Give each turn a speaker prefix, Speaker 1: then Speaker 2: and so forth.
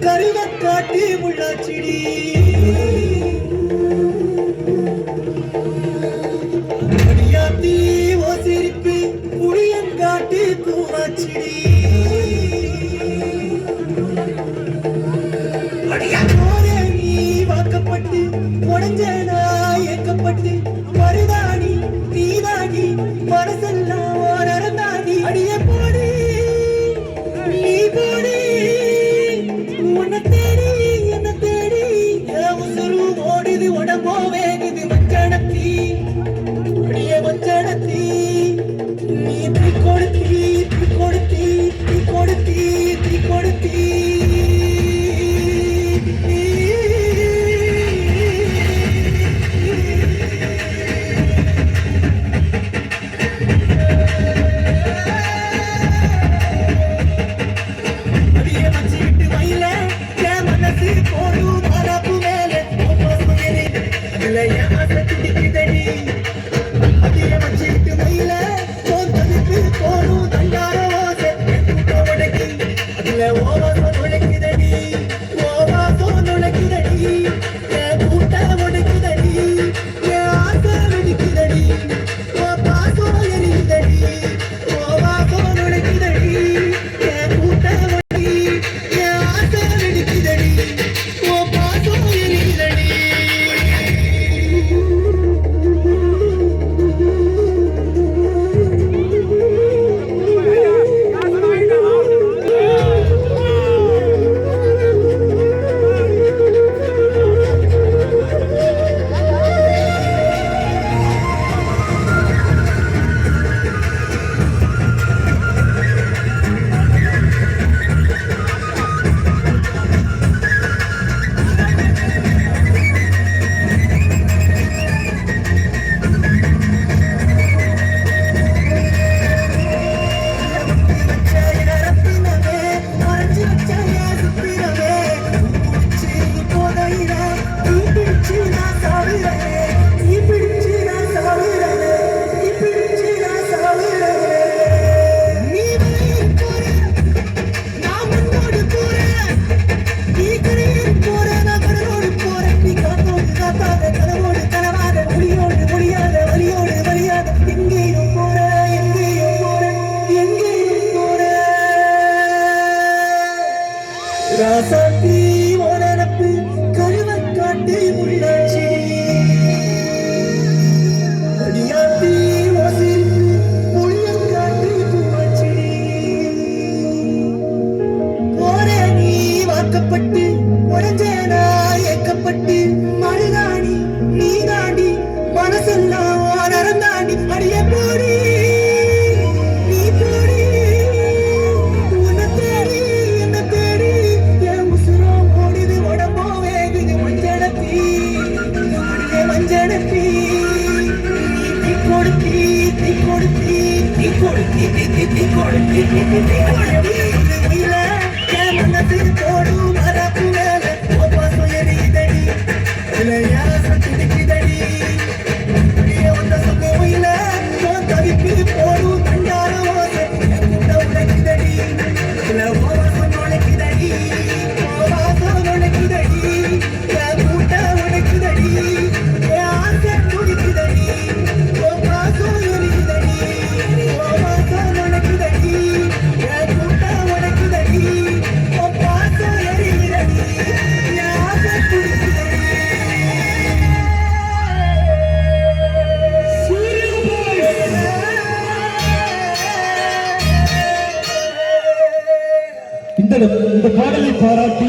Speaker 1: கருவக்காட்டு முள்ளாச்சிடி அடியாத்தி ஓசிரிப்பு புளியங்காட்டு பூவாச்சிடி நீ வாக்கப்பட்டு உடஞ்சனா ஏக்கப்பட்டு மருதாணி நீதாடி மனசெல்லாம் நடந்தாடி அடிய போடி நீ போடி உன்னை தேடி என்ன தேடி உசுறு ஓடுது உடம்போ வேகுது மஞ்சனத்தி அடிய மஞ்சனத்தி நீ தீ கொடுத்தி தீ கொடுத்தி தீ கொடுத்தி தீ கொடுத்தி ராசாத்தி ஓரப்பு கருவக்காட்டு முள்ளாச்சி அடியாத்தி ஓசிரிப்பு புளியங்காட்டு பூவாச்சிடி போரே நீ வாக்கப்பட்டு உடஞ்சேனா ஏக்கப்பட்டு மருதாணி நீதாண்டி மனசெல்லாம் நடந்தாண்டி அடிய போடி
Speaker 2: இந்த பாடலை பாராட்டி